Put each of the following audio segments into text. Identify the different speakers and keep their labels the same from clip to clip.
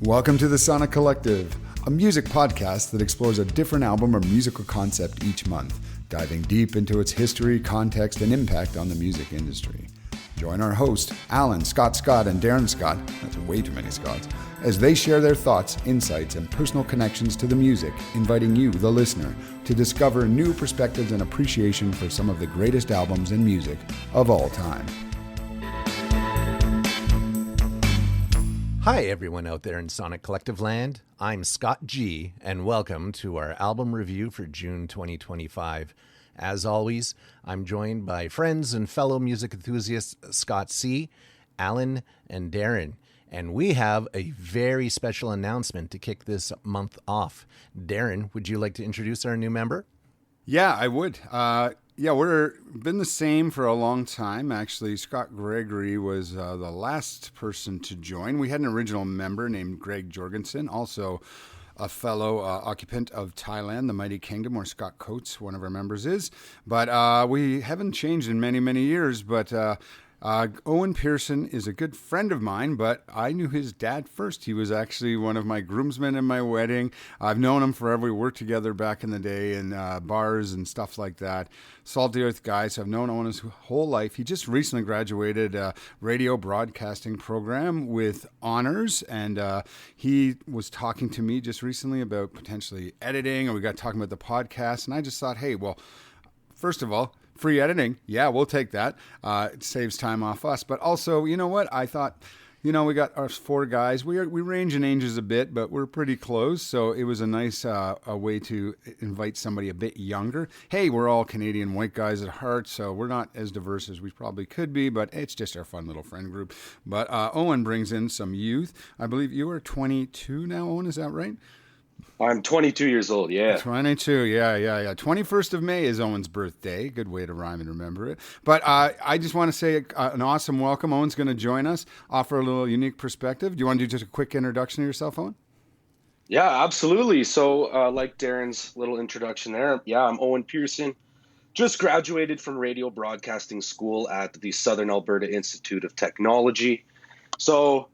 Speaker 1: Welcome to the Sonic Collective, a music podcast that explores a different album or musical concept each month, diving deep into its history, context, and impact on the music industry. Join our hosts, Alain Scott, and Darren Scott, that's way too many Scotts, as they share their thoughts, insights, and personal connections to the music, inviting you, the listener, to discover new perspectives and appreciation for some of the greatest albums and music of all time.
Speaker 2: Hi, everyone out there in Sonic Collective land. I'm Scott G, and welcome to our album review for June 2025. As always, I'm joined by friends and fellow music enthusiasts Scott C, Alan, and Darren. And we have a very special announcement to kick this month off. Darren, would you like to introduce our new member?
Speaker 1: Yeah, I would. We've been the same for a long time. Actually, Scott Gregory was the last person to join. We had an original member named Greg Jorgensen, also a fellow occupant of Thailand, the Mighty Kingdom, where Scott Coates, one of our members, is. But we haven't changed in many, many years. But Owen Pearson is a good friend of mine, but I knew his dad first. He was actually one of my groomsmen in my wedding. I've known him forever. We worked together back in the day in bars and stuff like that. Salty Earth guy, so I've known Owen his whole life. He just recently graduated a radio broadcasting program with honors, and he was talking to me just recently about potentially editing, and we got talking about the podcast, and I just thought, hey, well, first of all, free editing, yeah, we'll take that. It saves time off us. But also, you know what? I thought, we got our four guys. We range in ages a bit, but we're pretty close. So it was a nice a way to invite somebody a bit younger. Hey, we're all Canadian white guys at heart, so we're not as diverse as we probably could be, but it's just our fun little friend group. But Owen brings in some youth. I believe you are 22 now, Owen, is that right?
Speaker 3: I'm 22 years old, yeah.
Speaker 1: 22, yeah. 21st of May is Owen's birthday. Good way to rhyme and remember it. But I just want to say an awesome welcome. Owen's going to join us, offer a little unique perspective. Do you want to do just a quick introduction of yourself, Owen?
Speaker 3: Yeah, absolutely. So like Darren's little introduction there, yeah, I'm Owen Pearson. Just graduated from radio broadcasting school at the Southern Alberta Institute of Technology. So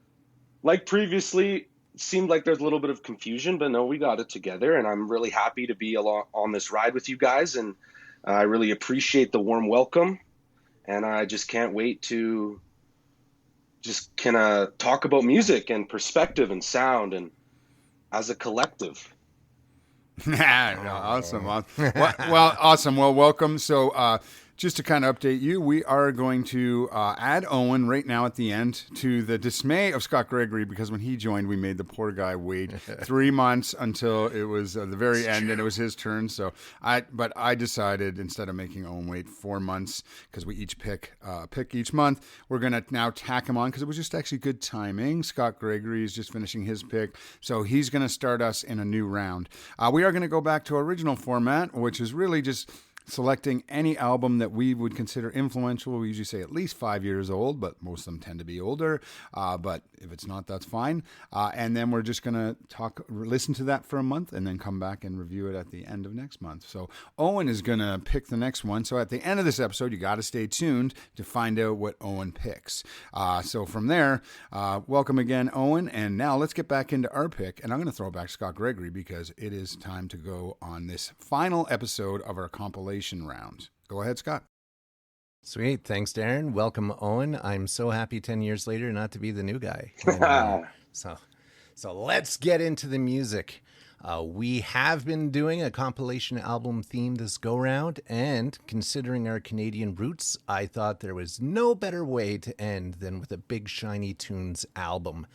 Speaker 3: like previously, seemed like there's a little bit of confusion, but no, we got it together, and I'm really happy to be along on this ride with you guys, and I really appreciate the warm welcome, and I just can't wait to just kind of talk about music and perspective and sound and as a collective.
Speaker 1: Awesome. Awesome. Well, welcome. So just to kind of update you, we are going to add Owen right now at the end, to the dismay of Scott Gregory, because when he joined, we made the poor guy wait 3 months until it was the very end, and it was his turn. So I decided, instead of making Owen wait 4 months, because we each pick each month, we're going to now tack him on, because it was just actually good timing. Scott Gregory is just finishing his pick, so he's going to start us in a new round. We are going to go back to our original format, which is really just selecting any album that we would consider influential. We usually say at least 5 years old, but most of them tend to be older. But if it's not, that's fine. And then we're just going to listen to that for a month, and then come back and review it at the end of next month. So Owen is going to pick the next one. So at the end of this episode, you got to stay tuned to find out what Owen picks. So from there, welcome again, Owen. And now let's get back into our pick. And I'm going to throw it back to Scott Gregory, because it is time to go on this final episode of our compilation round. Go ahead, Scott.
Speaker 2: Sweet. Thanks, Darren. Welcome, Owen. I'm so happy 10 years later not to be the new guy. And, so let's get into the music. We have been doing a compilation album theme this go-round, and considering our Canadian roots, I thought there was no better way to end than with a Big Shiny Tunes album.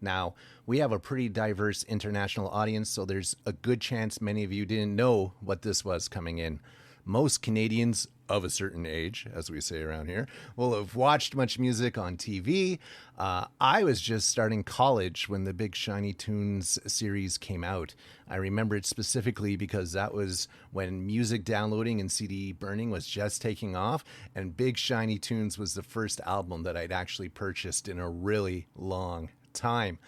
Speaker 2: Now, we have a pretty diverse international audience, so there's a good chance many of you didn't know what this was coming in. Most Canadians of a certain age, as we say around here, will have watched MuchMusic on TV. I was just starting college when the Big Shiny Tunes series came out. I remember it specifically because that was when music downloading and CD burning was just taking off, and Big Shiny Tunes was the first album that I'd actually purchased in a really long time.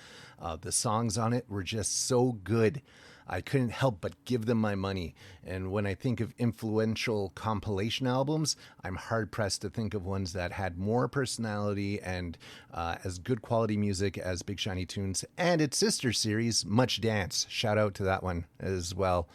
Speaker 2: The songs on it were just so good. I couldn't help but give them my money. And when I think of influential compilation albums, I'm hard pressed to think of ones that had more personality and as good quality music as Big Shiny Tunes and its sister series, Much Dance. Shout out to that one as well.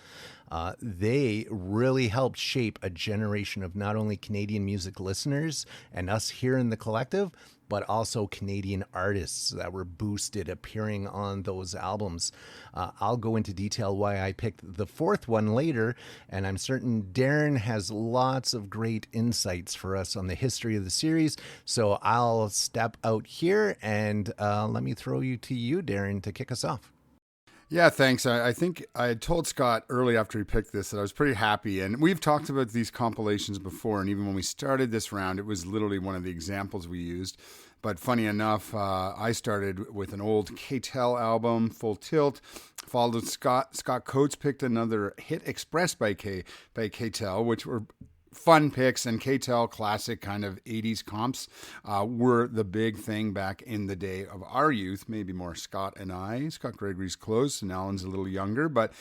Speaker 2: They really helped shape a generation of not only Canadian music listeners and us here in the collective, but also Canadian artists that were boosted appearing on those albums. I'll go into detail why I picked the fourth one later, and I'm certain Darren has lots of great insights for us on the history of the series. So I'll step out here and let me throw you to you, Darren, to kick us off.
Speaker 1: Yeah, thanks. I think I had told Scott early after he picked this that I was pretty happy. And we've talked about these compilations before. And even when we started this round, it was literally one of the examples we used. But funny enough, I started with an old K-Tel album, Full Tilt, followed with Scott Coates picked another Hit Express by K-Tel, which were fun picks, and K-Tel classic kind of 80s comps were the big thing back in the day of our youth, maybe more Scott and I. Scott Gregory's close and Alan's a little younger, but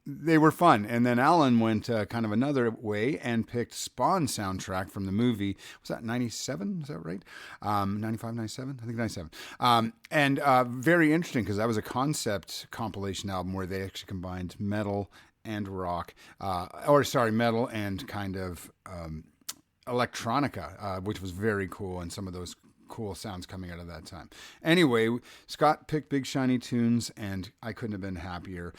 Speaker 1: they were fun. And then Alan went kind of another way and picked Spawn soundtrack from the movie. Was that 97? Is that right? 95, 97? I think 97. And very interesting because that was a concept compilation album where they actually combined metal and rock, metal and kind of electronica, which was very cool, and some of those cool sounds coming out of that time. Anyway, Scott picked Big Shiny Tunes, and I couldn't have been happier.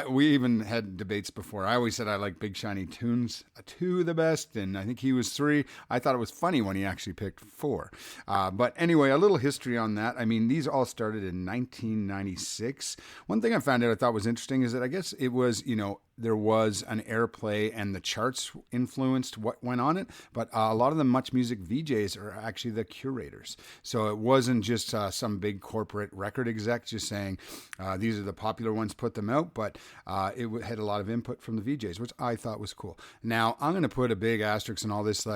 Speaker 1: We even had debates before. I always said I like Big Shiny Tunes 2 the best, and I think he was 3. I thought it was funny when he actually picked 4. But anyway, a little history on that. I mean, these all started in 1996. One thing I found out I thought was interesting is that I guess it was, there was an airplay and the charts influenced what went on it, but a lot of the MuchMusic VJs are actually the curators. So it wasn't just some big corporate record exec just saying these are the popular ones, put them out, but it had a lot of input from the VJs, which I thought was cool. Now, I'm going to put a big asterisk in all this,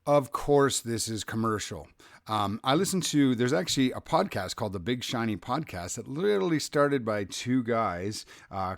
Speaker 1: of course, this is commercial. I listened to, there's actually a podcast called the Big Shiny Podcast that literally started by two guys,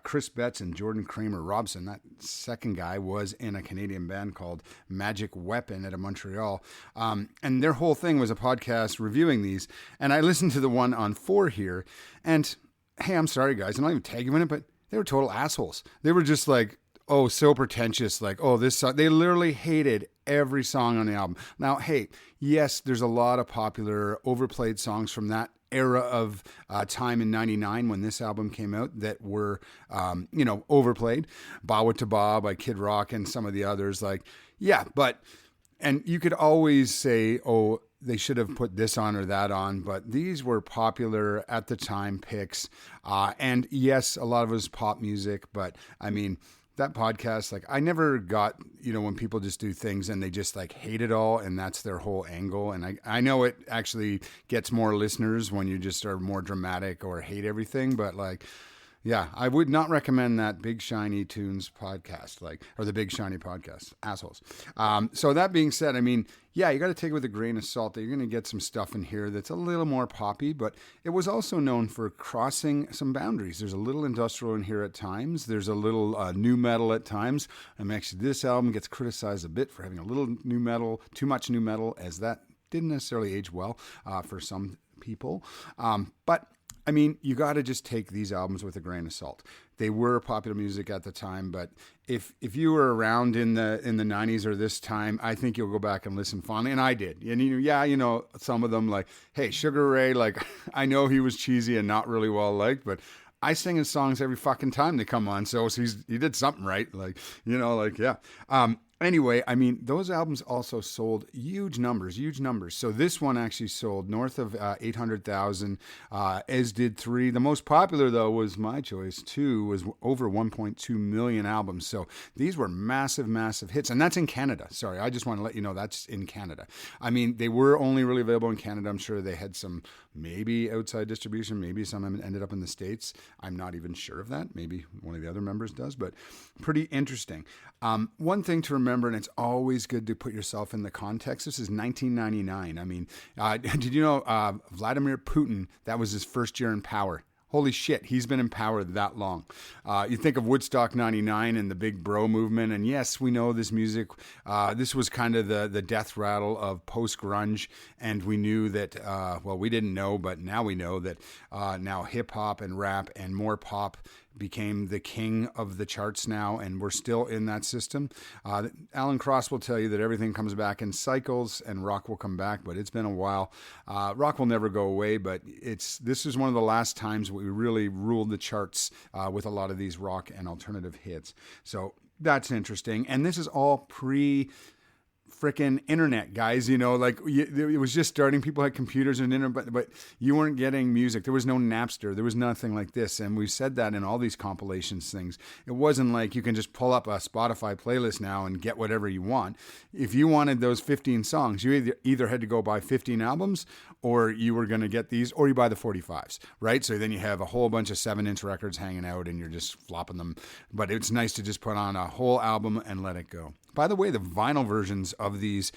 Speaker 1: Chris Betts and Jordan Kramer Robson. That second guy was in a Canadian band called Magic Weapon out of Montreal. And their whole thing was a podcast reviewing these. And I listened to the one on 4 here. And hey, I'm sorry, guys. I'm not even tagging in it, but they were total assholes. They were just so pretentious. This song. They literally hated every song on the album. Now, hey, yes, there's a lot of popular overplayed songs from that era of time in 99 when this album came out that were, overplayed. Bawa to Ba by Kid Rock and some of the others. And you could always say, oh, they should have put this on or that on, but these were popular at the time picks. And yes, a lot of it was pop music, but I mean, that podcast, I never got, when people just do things and they just hate it all and that's their whole angle. And I know it actually gets more listeners when you just are more dramatic or hate everything, but yeah, I would not recommend that Big Shiny Tunes podcast, or the Big Shiny podcast, assholes. So that being said, I mean, yeah, you got to take it with a grain of salt that you're going to get some stuff in here that's a little more poppy, but it was also known for crossing some boundaries. There's a little industrial in here at times. There's a little new metal at times. Actually, this album gets criticized a bit for having a little new metal, too much new metal, as that didn't necessarily age well for some people. But I mean, you got to just take these albums with a grain of salt. They were popular music at the time, but if you were around in the 90s or this time, I think you'll go back and listen fondly. And I did. And some of them hey, Sugar Ray, I know he was cheesy and not really well liked, but I sing his songs every fucking time they come on. So he did something right. Yeah. Anyway, I mean, those albums also sold huge numbers. So this one actually sold north of 800,000, as did 3. The most popular, though, was my choice. 2 was over 1.2 million albums. So these were massive, massive hits. And that's in Canada. Sorry, I just want to let you know that's in Canada. I mean, they were only really available in Canada. I'm sure they had some maybe outside distribution. Maybe some ended up in the States. I'm not even sure of that. Maybe one of the other members does, but pretty interesting. One thing to remember, and it's always good to put yourself in the context. This is 1999. I mean, did you know Vladimir Putin, that was his first year in power? Holy shit, he's been in power that long. You think of Woodstock 99 and the big bro movement, and yes, we know this music. This was kind of the death rattle of post-grunge, and we knew that, we didn't know, but now we know that now hip-hop and rap and more pop became the king of the charts now, and we're still in that system. Alan Cross will tell you that everything comes back in cycles, and rock will come back, but it's been a while. Rock will never go away, but this is one of the last times we really ruled the charts with a lot of these rock and alternative hits. So that's interesting, and this is all frickin' internet, guys. Like it was just starting. People had computers and internet, but you weren't getting music. There was no Napster. There was nothing like this. And we've said that in all these compilations things. It wasn't like you can just pull up a Spotify playlist now and get whatever you want. If you wanted those 15 songs, you either had to go buy 15 albums, or you were going to get these, or you buy the 45s, right? So then you have a whole bunch of 7-inch records hanging out and you're just flopping them. But it's nice to just put on a whole album and let it go. By the way, the vinyl versions of these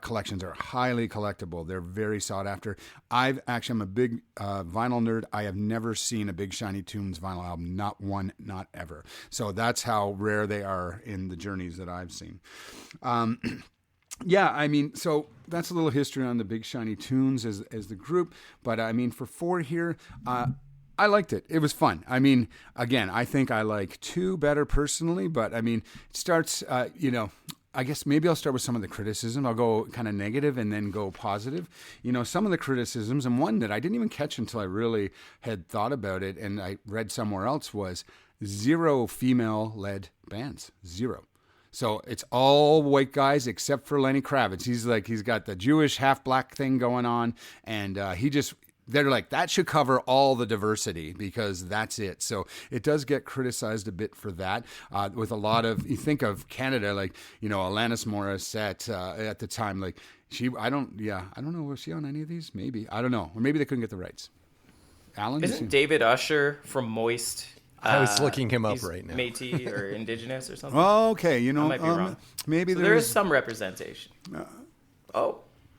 Speaker 1: collections are highly collectible. They're very sought after. I'm a big vinyl nerd. I have never seen a Big Shiny Tunes vinyl album. Not one, not ever. So that's how rare they are in the journeys that I've seen. So that's a little history on the Big Shiny Tunes as the group. But for 4 here, I liked it. It was fun. Again, I think I like 2 better personally, but it starts, I guess maybe I'll start with some of the criticism. I'll go kind of negative and then go positive. Some of the criticisms, and one that I didn't even catch until I really had thought about it and I read somewhere else, was 0 female-led bands. 0. So it's all white guys except for Lenny Kravitz. He's got the Jewish half-black thing going on, and they're like, that should cover all the diversity because that's it. So it does get criticized a bit for that with a lot of, you think of Canada, like, Alanis Morissette at the time, like I don't know, was she on any of these? Maybe, I don't know. Or maybe they couldn't get the rights. Alan?
Speaker 4: Isn't David Usher from Moist?
Speaker 2: I was looking him up right now.
Speaker 4: Métis or Indigenous or something.
Speaker 1: Oh, okay.
Speaker 4: I might be wrong.
Speaker 1: Maybe
Speaker 4: there is some representation.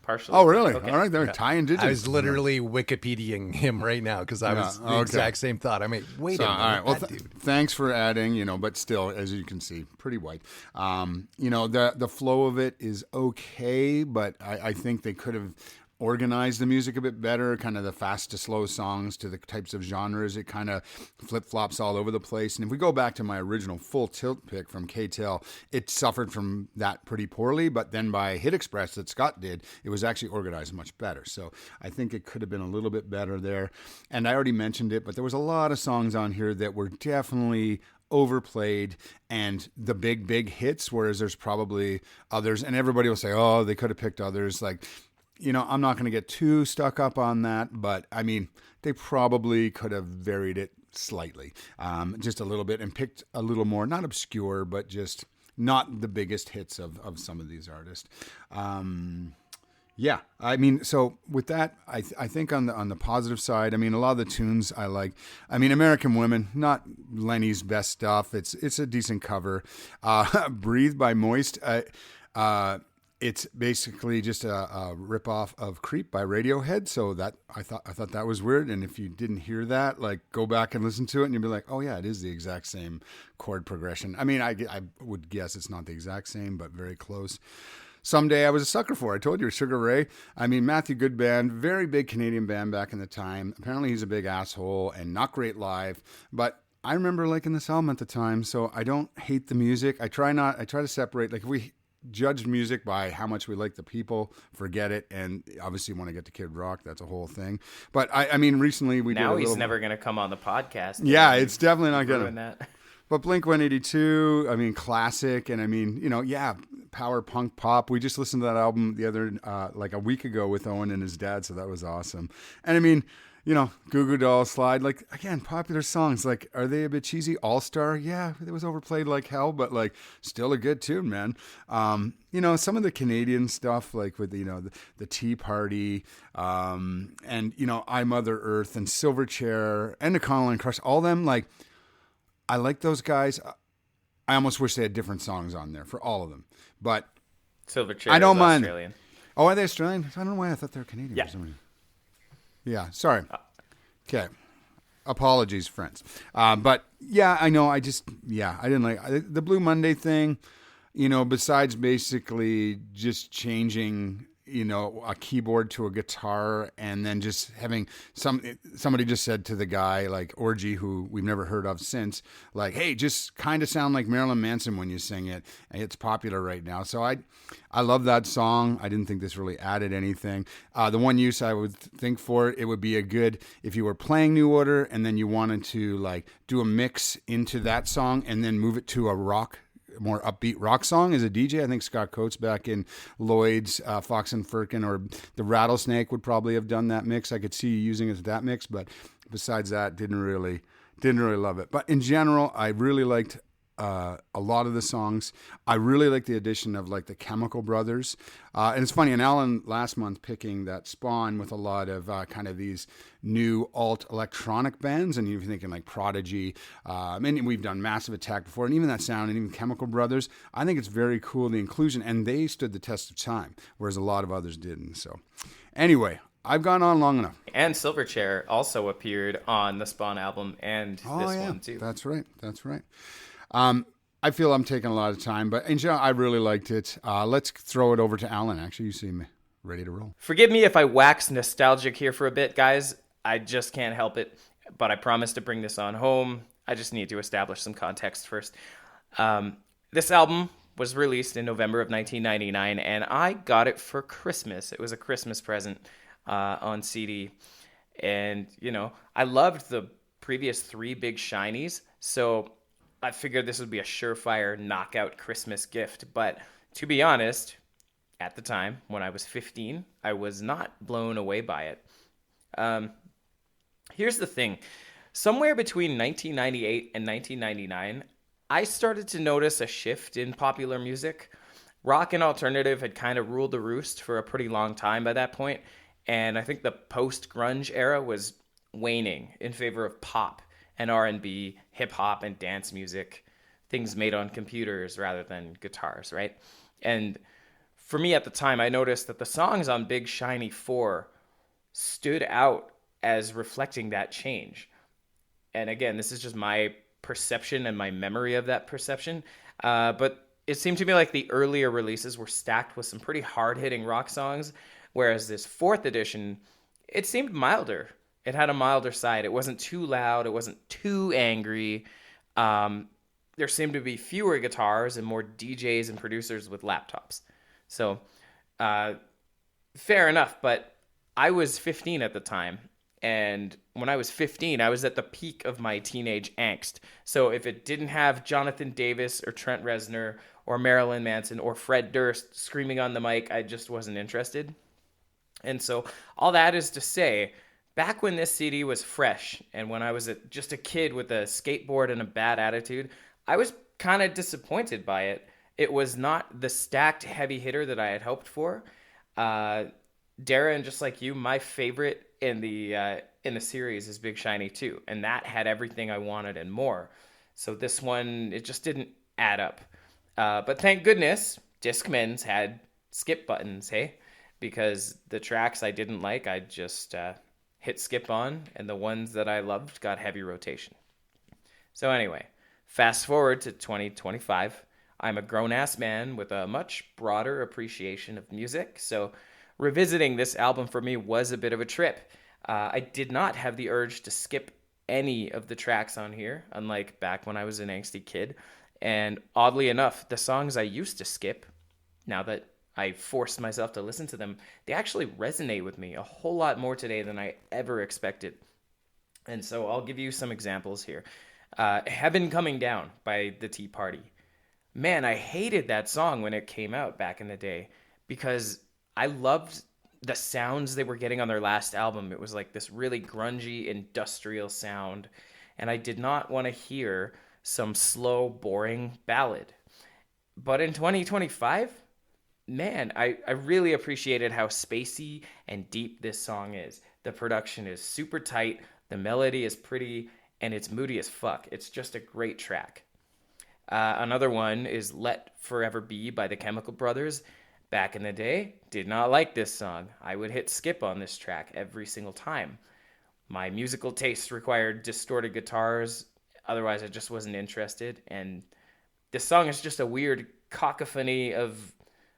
Speaker 4: Partially.
Speaker 1: Oh, really?
Speaker 4: Okay.
Speaker 1: All right, they're Thai Indigenous.
Speaker 2: I was literally Wikipediaing him right now because I was the exact same thought. Wait a minute. All right.
Speaker 1: Well, thanks for adding. But still, as you can see, pretty white. The flow of it is okay, but I think they could have organize the music a bit better, kind of the fast to slow songs to the types of genres. It kind of flip-flops all over the place. And if we go back to my original Full Tilt pick from K-Tel, it suffered from that pretty poorly, but then by Hit Express that Scott did, it was actually organized much better. So I think it could have been a little bit better there. And I already mentioned it, but there was a lot of songs on here that were definitely overplayed and the big hits, whereas there's probably others, and everybody will say, oh, they could have picked others. Like, I'm not going to get too stuck up on that, but they probably could have varied it slightly, just a little bit, and picked a little more, not obscure, but just not the biggest hits of some of these artists. So with that, I think on the positive side, a lot of the tunes I like. American Women, not Lenny's best stuff. It's a decent cover. Breathe by Moist. It's basically just a ripoff of Creep by Radiohead. So that I thought that was weird. And if you didn't hear that, like, go back and listen to it and you'll be like, oh yeah, it is the exact same chord progression. I would guess it's not the exact same, but very close. Someday I was a sucker for. I told you, Sugar Ray. Matthew Good Band, very big Canadian band back in the time. Apparently he's a big asshole and not great live, but I remember liking this album at the time. So I don't hate the music. I try to separate, like, if we judge music by how much we like the people, forget it. And obviously want to get to Kid Rock, that's a whole thing. But recently we
Speaker 4: now he's never going to come on the podcast.
Speaker 1: Yeah, it's definitely not going
Speaker 4: to.
Speaker 1: But Blink-182, classic, and power punk pop. We just listened to that album the other like a week ago with Owen and his dad, so that was awesome. And Goo Goo Dolls, Slide, like, again, popular songs. Like, are they a bit cheesy? All Star, yeah, it was overplayed like hell, but like, still a good tune, man. Some of the Canadian stuff, like with the Tea Party, and I Mother Earth and Silverchair and the Connell and Crush, all them, like, I like those guys. I almost wish they had different songs on there for all of them, but
Speaker 4: Silverchair,
Speaker 1: I don't mind.
Speaker 4: Australian.
Speaker 1: Oh, are they Australian? I don't know why I thought they were Canadian
Speaker 4: yeah.
Speaker 1: for some reason. Yeah, sorry. Okay. apologies, friends. But yeah, I know. I didn't like the Blue Monday thing. Besides basically just changing, a keyboard to a guitar, and then just having somebody just said to the guy like Orgy, who we've never heard of since, like, hey, just kind of sound like Marilyn Manson when you sing it. It's popular right now. So I love that song. I didn't think this really added anything. The one use I would think for it would be a good, if you were playing New Order and then you wanted to like do a mix into that song and then move it to a more upbeat rock song as a DJ. I think Scott Coates back in Lloyd's, Fox and Firkin, or the Rattlesnake would probably have done that mix. I could see you using it as that mix, but besides that, didn't really love it. But in general, I really liked a lot of the songs. I really like the addition of like the Chemical Brothers. And it's funny, and Alan last month picking that Spawn with a lot of kind of these new alt electronic bands, and you're thinking like Prodigy, and we've done Massive Attack before, and even that sound, and even Chemical Brothers. I think it's very cool, the inclusion, and they stood the test of time, whereas a lot of others didn't. So anyway, I've gone on long enough.
Speaker 4: And Silverchair also appeared on the Spawn album and this one too.
Speaker 1: That's right. I feel I'm taking a lot of time, but in general, I really liked it. Let's throw it over to Alan. Actually, you seem ready to roll.
Speaker 4: Forgive me if I wax nostalgic here for a bit, guys. I just can't help it, but I promise to bring this on home. I just need to establish some context first. This album was released in November of 1999, and I got it for Christmas. It was a Christmas present on CD. And, I loved the previous 3 Big Shinies, so I figured this would be a surefire knockout Christmas gift. But to be honest, at the time, when I was 15, I was not blown away by it. Here's the thing. Somewhere between 1998 and 1999, I started to notice a shift in popular music. Rock and alternative had kind of ruled the roost for a pretty long time by that point, and I think the post-grunge era was waning in favor of pop and R&B, hip-hop, and dance music, things made on computers rather than guitars, right? And for me at the time, I noticed that the songs on Big Shiny 4 stood out as reflecting that change. And again, this is just my perception and my memory of that perception. But it seemed to me like the earlier releases were stacked with some pretty hard-hitting rock songs, whereas this 4th edition, it seemed milder. It had a milder side. It wasn't too loud. It wasn't too angry. There seemed to be fewer guitars and more DJs and producers with laptops. So, fair enough, but I was 15 at the time. And when I was 15, I was at the peak of my teenage angst. So if it didn't have Jonathan Davis or Trent Reznor or Marilyn Manson or Fred Durst screaming on the mic, I just wasn't interested. And so all that is to say, back when this CD was fresh and when I was just a kid with a skateboard and a bad attitude, I was kind of disappointed by it. It was not the stacked heavy hitter that I had hoped for. Darren, just like you, my favorite in the series is Big Shiny 2, and that had everything I wanted and more. So this one, it just didn't add up. But thank goodness Discmans had skip buttons, hey? Because the tracks I didn't like, I just hit skip on, and the ones that I loved got heavy rotation. So anyway, fast forward to 2025. I'm a grown-ass man with a much broader appreciation of music, so revisiting this album for me was a bit of a trip. I did not have the urge to skip any of the tracks on here, unlike back when I was an angsty kid. And oddly enough, the songs I used to skip, now that I forced myself to listen to them, they actually resonate with me a whole lot more today than I ever expected. And so I'll give you some examples here. Heaven Coming Down by the Tea Party. Man, I hated that song when it came out back in the day because I loved the sounds they were getting on their last album. It was like this really grungy industrial sound, and I did not want to hear some slow, boring ballad. But in 2025, man, I really appreciated how spacey and deep this song is. The production is super tight, the melody is pretty, and it's moody as fuck. It's just a great track. Another one is Let Forever Be by the Chemical Brothers. Back in the day, did not like this song. I would hit skip on this track every single time. my musical tastes required distorted guitars. Otherwise, I just wasn't interested. And this song is just a weird cacophony of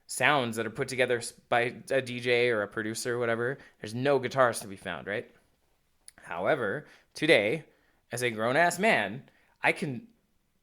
Speaker 4: sounds that are put together by a DJ or a producer or whatever. There's no guitars to be found, right? However, today, as a grown-ass man, I can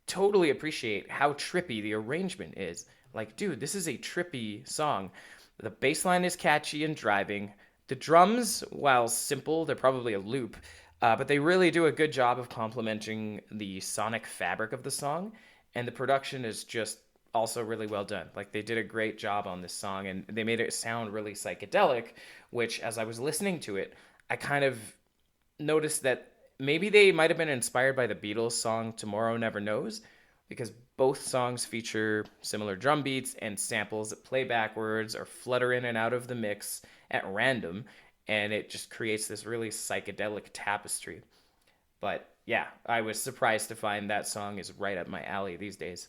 Speaker 4: totally appreciate how trippy the arrangement is. Like, dude, this is a trippy song. The bass line is catchy and driving. The drums, while simple, they're probably a loop, but they really do a good job of complementing the sonic fabric of the song. And the production is just also really well done. Like, they did a great job on this song, and they made it sound really psychedelic, which, as I was listening to it, I kind of noticed that maybe they might have been inspired by the Beatles song Tomorrow Never Knows, because both songs feature similar drum beats and samples that play backwards or flutter in and out of the mix at random, and it just creates this really psychedelic tapestry. But yeah, I was surprised to find that song is right up my alley these days.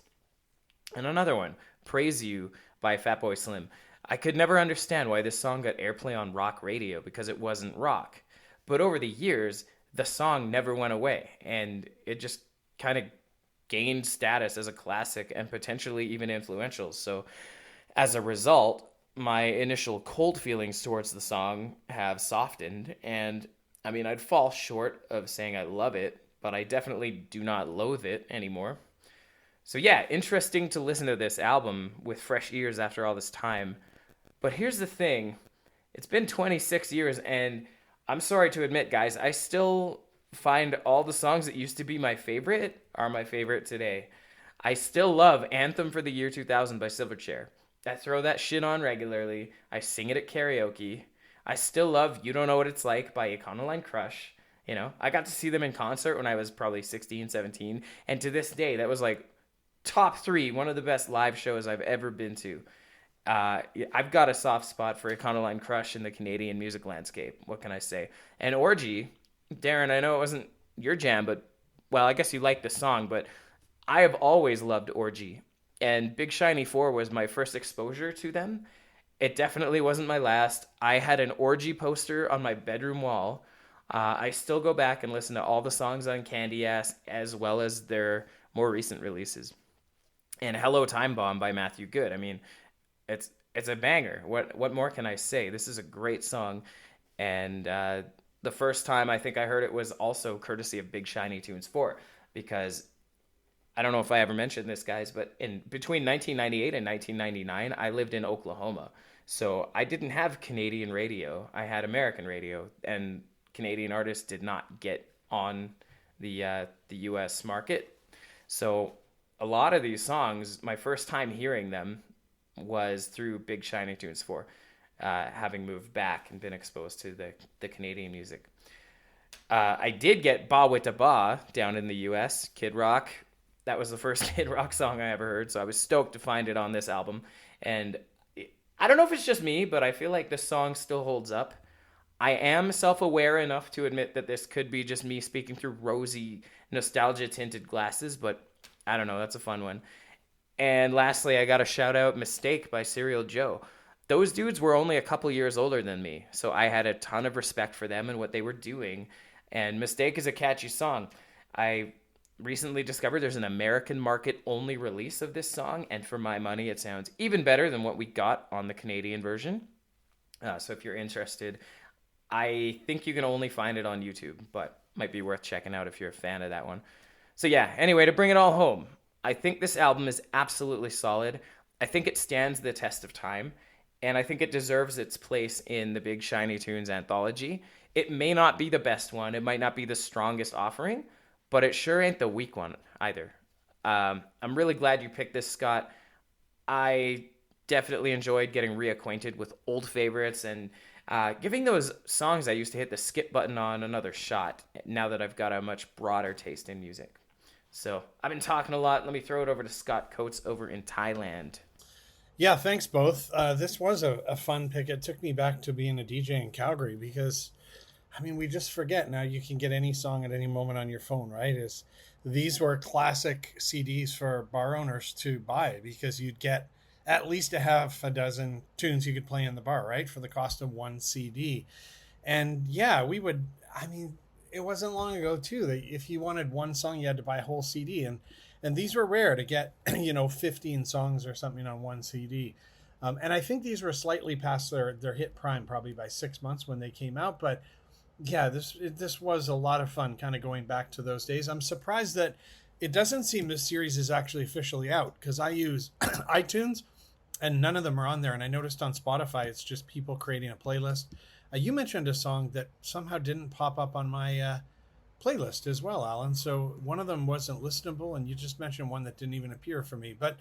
Speaker 4: And another one, Praise You by Fatboy Slim. I could never understand why this song got airplay on rock radio because it wasn't rock. But over the years, the song never went away, and it just kind of gained status as a classic and potentially even influential. So as a result, my initial cold feelings towards the song have softened, and I mean, I'd fall short of saying I love it, but I definitely do not loathe it anymore. So yeah, interesting to listen to this album with fresh ears after all this time. But here's the thing. It's been 26 years, and I'm sorry to admit, guys, I still find all the songs that used to be my favorite are my favorite today. I still love Anthem for the Year 2000 by Silverchair. I throw that shit on regularly. I sing it at karaoke. I still love You Don't Know What It's Like by Econoline Crush. You know, I got to see them in concert when I was probably 16, 17. And to this day, that was like top 3, one of the best live shows I've ever been to. I've got a soft spot for Econoline Crush in the Canadian music landscape. What can I say? And Orgy, Darren, I know it wasn't your jam, but, well, I guess you liked the song, but I have always loved Orgy. And Big Shiny 4 was my first exposure to them. It definitely wasn't my last. I had an Orgy poster on my bedroom wall. I still go back and listen to all the songs on Candy Ass as well as their more recent releases. And Hello Time Bomb by Matthew Good. I mean, it's a banger. What more can I say? This is a great song. And the first time I think I heard it was also courtesy of Big Shiny Tunes 4, because I don't know if I ever mentioned this, guys, but in between 1998 and 1999, I lived in Oklahoma. So I didn't have Canadian radio. I had American radio, and Canadian artists did not get on the U.S. market. So a lot of these songs, my first time hearing them was through Big Shiny Tunes 4, having moved back and been exposed to the Canadian music. I did get Ba Witta Ba down in the U.S., Kid Rock. That was the first Kid Rock song I ever heard, so I was stoked to find it on this album. And I don't know if it's just me, but I feel like this song still holds up. I am self-aware enough to admit that this could be just me speaking through rosy, nostalgia-tinted glasses, but I don't know, that's a fun one. And lastly, I got to shout out Mistake by Serial Joe. Those dudes were only a couple years older than me, so I had a ton of respect for them and what they were doing. And Mistake is a catchy song. I recently discovered there's an American market only release of this song, and for my money, it sounds even better than what we got on the Canadian version. So if you're interested, I think you can only find it on YouTube, but might be worth checking out if you're a fan of that one. So yeah, anyway, to bring it all home, I think this album is absolutely solid. I think it stands the test of time, and I think it deserves its place in the Big Shiny Tunes anthology. It may not be the best one, it might not be the strongest offering, but it sure ain't the weak one either. I'm really glad you picked this, Scott. I definitely enjoyed getting reacquainted with old favorites and giving those songs I used to hit the skip button on another shot now that I've got a much broader taste in music. So I've been talking a lot. Let me throw it over to Scott Coates over in Thailand.
Speaker 5: Yeah, thanks both. This was a fun pick. It took me back to being a DJ in Calgary because, I mean, we just forget now you can get any song at any moment on your phone, right? These were classic CDs for bar owners to buy because you'd get at least a half a dozen tunes you could play in the bar, right? For the cost of one CD. And yeah, it wasn't long ago too that if you wanted one song, you had to buy a whole CD, and these were rare to get, 15 songs or something on one CD. And I think these were slightly past their hit prime, probably by 6 months when they came out. But yeah, this was a lot of fun, kind of going back to those days. I'm surprised that it doesn't seem this series is actually officially out, because I use iTunes and none of them are on there. And I noticed on Spotify, it's just people creating a playlist. You mentioned a song that somehow didn't pop up on my playlist as well, Alan. So one of them wasn't listenable, and you just mentioned one that didn't even appear for me. But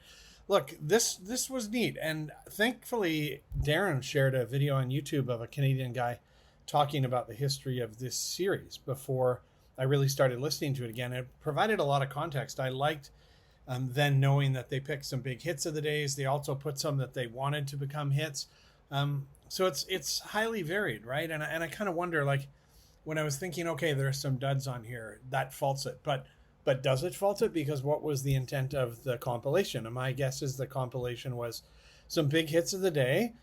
Speaker 5: look, this was neat. And thankfully, Darren shared a video on YouTube of a Canadian guy talking about the history of this series before I really started listening to it again. It provided a lot of context. I liked then knowing that they picked some big hits of the days. They also put some that they wanted to become hits. So it's highly varied, right? And I kind of wonder, like, when I was thinking, okay, there's some duds on here, that faults it. But does it fault it? Because what was the intent of the compilation? And my guess is the compilation was some big hits of the day,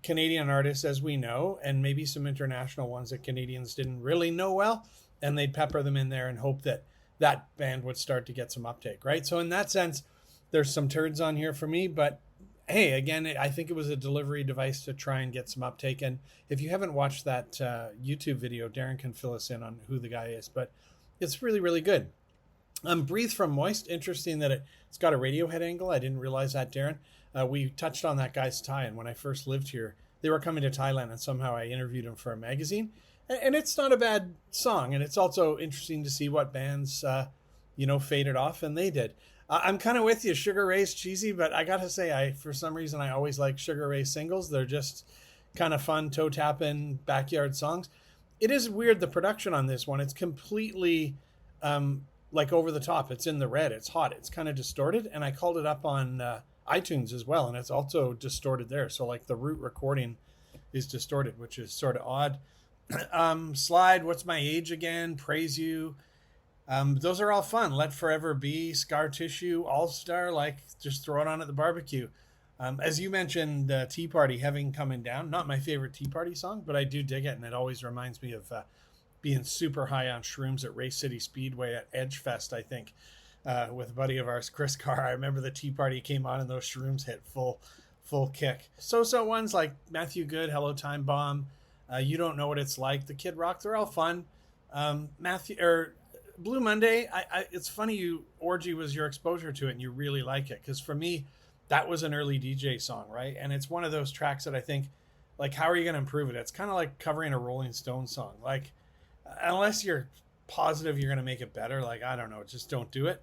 Speaker 5: Canadian artists, as we know, and maybe some international ones that Canadians didn't really know well, and they'd pepper them in there and hope that that band would start to get some uptake, right? So in that sense, there's some turds on here for me, but hey, again, I think it was a delivery device to try and get some uptake. And if you haven't watched that YouTube video, Darren can fill us in on who the guy is, but it's really, really good. Breathe from Moist, interesting that it's got a Radiohead angle. I didn't realize that, Darren. We touched on that guy's tie, and when I first lived here, they were coming to Thailand, and somehow I interviewed him for a magazine. And it's not a bad song, and it's also interesting to see what bands, faded off, and they did. I'm kind of with you. Sugar Ray's cheesy, but I gotta say, for some reason, I always like Sugar Ray singles. They're just kind of fun, toe-tapping, backyard songs. It is weird, the production on this one. It's completely like over the top. It's in the red. It's hot. It's kind of distorted, and I called it up on iTunes as well, and it's also distorted there. So like the root recording is distorted, which is sort of odd. Slide, What's My Age Again, Praise You. Those are all fun. Let Forever Be, Scar Tissue, All Star, like just throw it on at the barbecue. As you mentioned, Tea Party, Heaven Coming Down. Not my favorite Tea Party song, but I do dig it, and it always reminds me of being super high on shrooms at Race City Speedway at Edge Fest, I think, with a buddy of ours, Chris Carr. I remember the Tea Party came on and those shrooms hit full kick. So ones like Matthew Good, Hello Time Bomb, You Don't Know What It's Like, The Kid Rock, they're all fun. Blue Monday, it's funny Orgy was your exposure to it and you really like it, because for me, that was an early DJ song, right? And it's one of those tracks that I think, like, how are you going to improve it? It's kind of like covering a Rolling Stones song. Like, unless you're positive you're going to make it better, like, I don't know, just don't do it.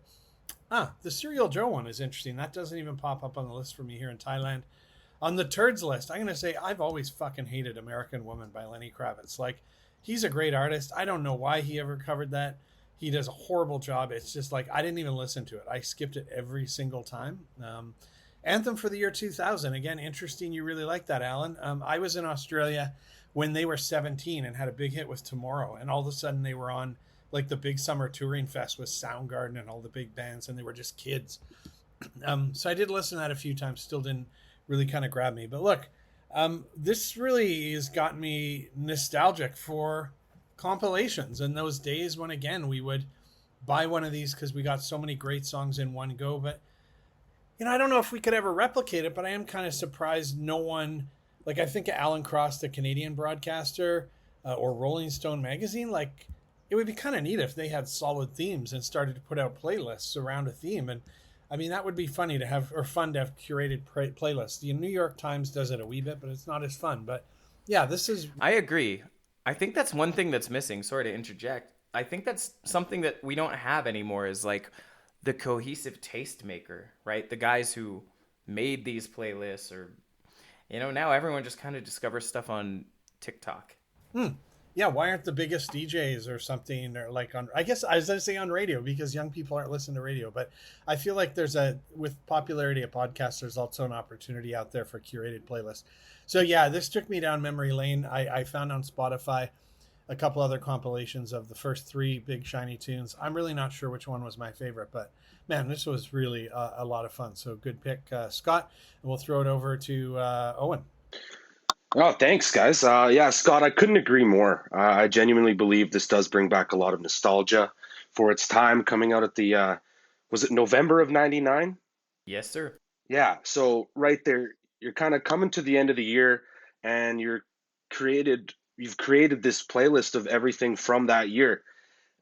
Speaker 5: The Serial Joe one is interesting. That doesn't even pop up on the list for me here in Thailand. On the turds list, I'm going to say I've always fucking hated American Woman by Lenny Kravitz. Like, he's a great artist. I don't know why he ever covered that. He does a horrible job. It's just like, I didn't even listen to it. I skipped it every single time. Anthem for the Year 2000. Again, interesting. You really like that, Alan. I was in Australia when they were 17 and had a big hit with Tomorrow. And all of a sudden they were on like the big summer touring fest with Soundgarden and all the big bands, and they were just kids. So I did listen to that a few times. Still didn't really kind of grab me. But look, this really has gotten me nostalgic for compilations and those days when, again, we would buy one of these because we got so many great songs in one go. But I don't know if we could ever replicate it, but I am kind of surprised no one, like, I think of Alan Cross, the Canadian broadcaster, or Rolling Stone magazine. Like, it would be kind of neat if they had solid themes and started to put out playlists around a theme. And I mean, that would be funny to have, or fun to have curated playlists. The New York Times does it a wee bit, but it's not as fun. But yeah,
Speaker 4: I agree. I think that's one thing that's missing. Sorry to interject. I think that's something that we don't have anymore, is like the cohesive tastemaker, right? The guys who made these playlists, or, now everyone just kind of discovers stuff on TikTok.
Speaker 5: Yeah, why aren't the biggest DJs or something, or like on, I guess I was going to say on radio, because young people aren't listening to radio, but I feel like with popularity of podcasts, there's also an opportunity out there for curated playlists. So yeah, this took me down memory lane. I found on Spotify a couple other compilations of the first 3 big shiny tunes. I'm really not sure which one was my favorite, but man, this was really a lot of fun. So good pick, Scott, and we'll throw it over to Owen.
Speaker 3: Oh, thanks, guys. Yeah, Scott, I couldn't agree more. I genuinely believe this does bring back a lot of nostalgia for its time coming out at the, was it November of 99?
Speaker 4: Yes, sir.
Speaker 3: Yeah, so right there, you're kind of coming to the end of the year and you've created this playlist of everything from that year.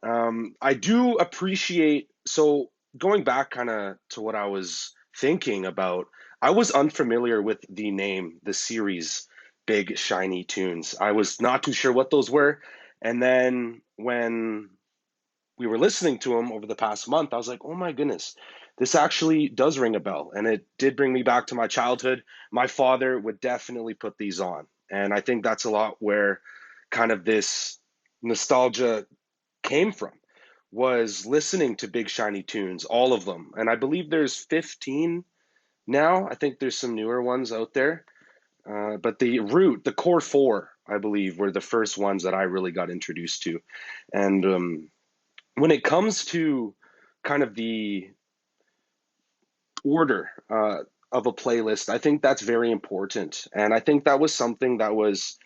Speaker 3: I do appreciate, so going back kind of to what I was thinking about, I was unfamiliar with the name, the series, Big Shiny Tunes. I was not too sure what those were. And then when we were listening to them over the past month, I was like, oh my goodness, this actually does ring a bell. And it did bring me back to my childhood. My father would definitely put these on. And I think that's a lot where kind of this nostalgia came from, was listening to Big Shiny Tunes, all of them. And I believe there's 15 now. I think there's some newer ones out there. But the core four, I believe, were the first ones that I really got introduced to. And when it comes to kind of the order of a playlist, I think that's very important. And I think that was something that was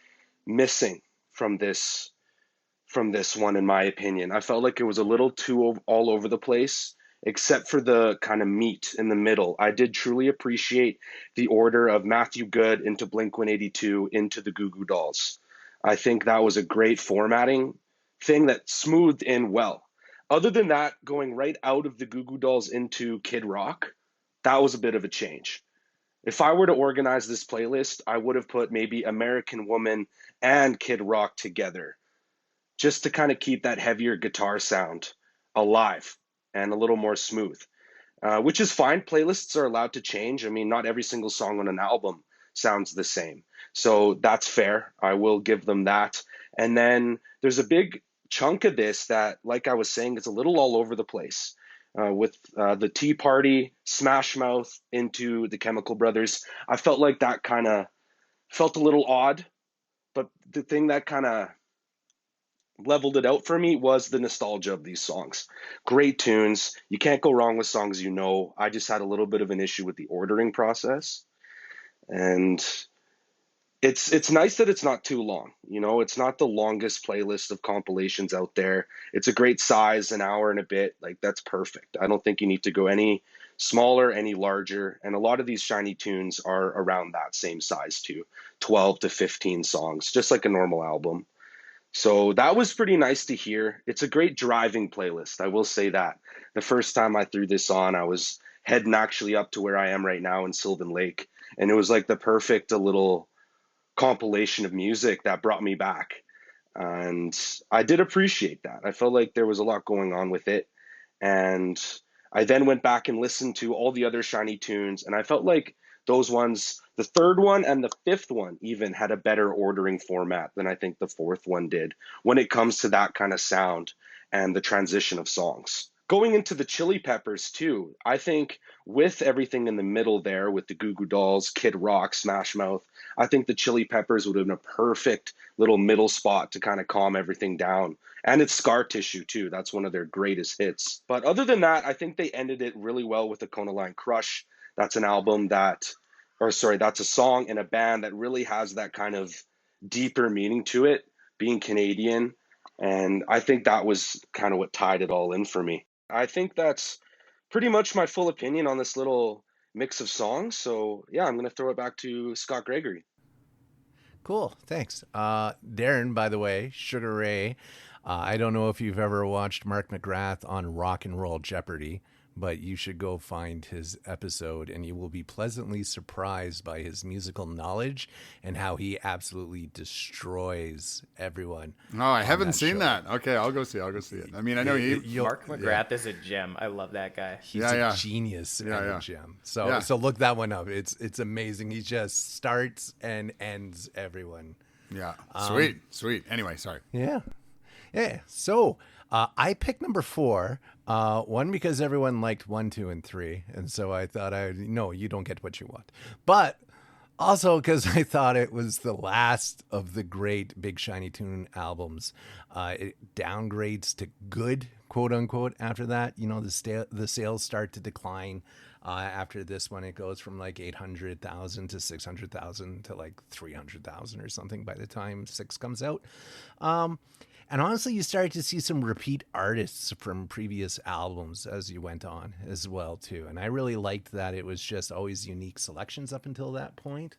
Speaker 3: missing from this one, in my opinion. I felt like it was a little too all over the place, except for the kind of meat in the middle. I did truly appreciate the order of Matthew Good into Blink 182 into the Goo Goo Dolls. I think that was a great formatting thing that smoothed in well. Other than that, going right out of the Goo Goo Dolls into Kid Rock, that was a bit of a change. If I were to organize this playlist, I would have put maybe American Woman and Kid Rock together, just to kind of keep that heavier guitar sound alive and a little more smooth, which is fine. Playlists are allowed to change. I mean, not every single song on an album sounds the same. So that's fair. I will give them that. And then there's a big chunk of this that, like I was saying, is a little all over the place. With the Tea Party, Smash Mouth into the Chemical Brothers, I felt like that kind of felt a little odd. But the thing that kind of leveled it out for me was the nostalgia of these songs. Great tunes. You can't go wrong with songs you know. I just had a little bit of an issue with the ordering process. And it's nice that it's not too long. You know, it's not the longest playlist of compilations out there. It's a great size, an hour and a bit. Like, that's perfect. I don't think you need to go any smaller, any larger. And a lot of these shiny tunes are around that same size too, 12 to 15 songs, just like a normal album. So that was pretty nice to hear. It's a great driving playlist, I will say that. The first time I threw this on, I was heading actually up to where I am right now in Sylvan Lake, and it was like the perfect little compilation of music that brought me back. And I did appreciate that. I felt like there was a lot going on with it. And I then went back and listened to all the other shiny tunes, and I felt like those ones, the third one and the fifth one, even had a better ordering format than I think the fourth one did when it comes to that kind of sound and the transition of songs. Going into the Chili Peppers too, I think with everything in the middle there with the Goo Goo Dolls, Kid Rock, Smash Mouth, I think the Chili Peppers would have been a perfect little middle spot to kind of calm everything down. And it's Scar Tissue too. That's one of their greatest hits. But other than that, I think they ended it really well with the Kona Line Crush. That's an album that, or sorry, that's a song in a band that really has that kind of deeper meaning to it, being Canadian. And I think that was kind of what tied it all in for me. I think that's pretty much my full opinion on this little mix of songs. So yeah, I'm going to throw it back to Scott Gregory.
Speaker 2: Cool. Thanks. Darren, by the way, Sugar Ray. I don't know if you've ever watched Mark McGrath on Rock and Roll Jeopardy, but you should go find his episode and you will be pleasantly surprised by his musical knowledge and how he absolutely destroys everyone.
Speaker 1: No, I haven't seen that. Okay, I'll go see it. I mean, I know
Speaker 4: Mark McGrath is a gem. I love that guy.
Speaker 2: He's a genius and a gem. So look that one up. It's amazing. He just starts and ends everyone.
Speaker 1: Yeah. Sweet. Anyway, sorry.
Speaker 2: Yeah. So I picked number 4. One, because everyone liked 1, 2, and 3. And so I thought no, you don't get what you want. But also because I thought it was the last of the great Big Shiny Tune albums. It downgrades to good, quote unquote, after that. You know, the sales start to decline. After this one, it goes from like 800,000 to 600,000 to like 300,000 or something by the time 6 comes out. And honestly, you started to see some repeat artists from previous albums as you went on as well, too. And I really liked that it was just always unique selections up until that point.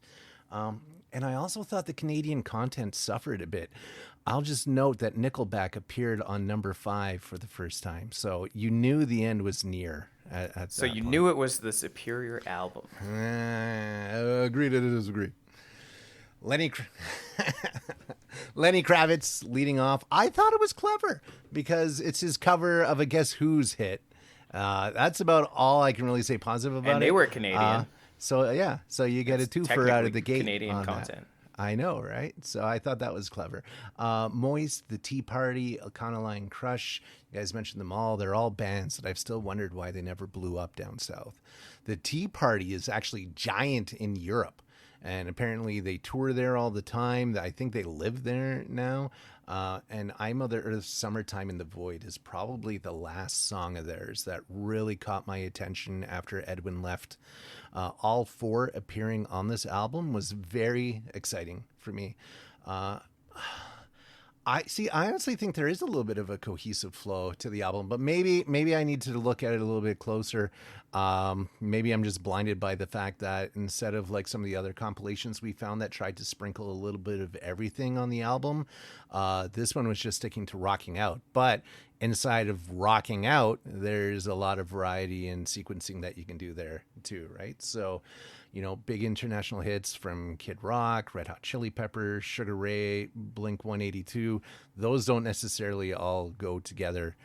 Speaker 2: And I also thought the Canadian content suffered a bit. I'll just note that Nickelback appeared on number 5 for the first time. So you knew the end was near at
Speaker 4: So you knew it was the superior album.
Speaker 2: Agree to disagree. Lenny Kravitz leading off. I thought it was clever because it's his cover of a Guess Who's hit. That's about all I can really say positive about it.
Speaker 4: And they were Canadian.
Speaker 2: So you get a twofer out of the gate.
Speaker 4: Canadian content.
Speaker 2: I know, right? So I thought that was clever. Moist, The Tea Party, Econoline Crush. You guys mentioned them all. They're all bands that I've still wondered why they never blew up down south. The Tea Party is actually giant in Europe. And apparently they tour there all the time. I think they live there now. And I Mother Earth's Summertime in the Void is probably the last song of theirs that really caught my attention after Edwin left. All 4 appearing on this album was very exciting for me. I honestly think there is a little bit of a cohesive flow to the album, but maybe I need to look at it a little bit closer. Maybe I'm just blinded by the fact that instead of like some of the other compilations we found that tried to sprinkle a little bit of everything on the album, this one was just sticking to Rocking Out. But inside of Rocking Out, there's a lot of variety and sequencing that you can do there too, right? So, big international hits from Kid Rock, Red Hot Chili Peppers, Sugar Ray, Blink-182. Those don't necessarily all go together,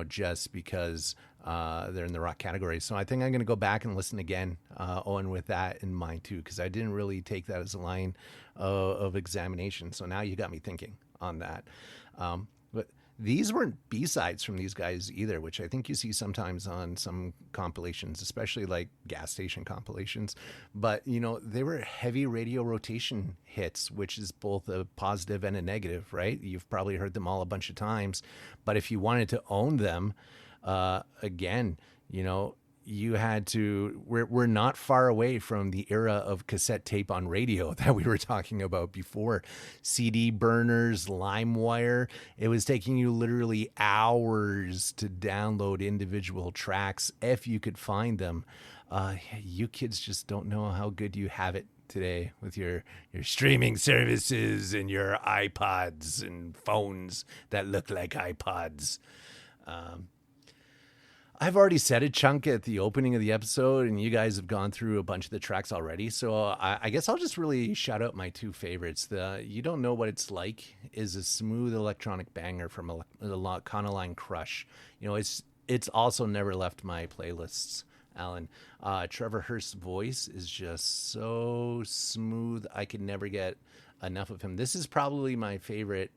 Speaker 2: just because they're in the rock category. So I think I'm going to go back and listen again, Owen, with that in mind too, because I didn't really take that as a line of examination. So now you got me thinking on that. But these weren't B-sides from these guys either, which I think you see sometimes on some compilations, especially like gas station compilations. But, they were heavy radio rotation hits, which is both a positive and a negative, right? You've probably heard them all a bunch of times. But if you wanted to own them, again, you had to, we're not far away from the era of cassette tape on radio that we were talking about before. CD burners, LimeWire. It was taking you literally hours to download individual tracks if you could find them. You kids just don't know how good you have it today with your streaming services and your iPods and phones that look like iPods. I've already said a chunk at the opening of the episode, and you guys have gone through a bunch of the tracks already. So I guess I'll just really shout out my 2 favorites. The You Don't Know What It's Like is a smooth electronic banger from Econoline Crush. It's also never left my playlists, Alan. Trevor Hurst's voice is just so smooth. I could never get enough of him. This is probably my favorite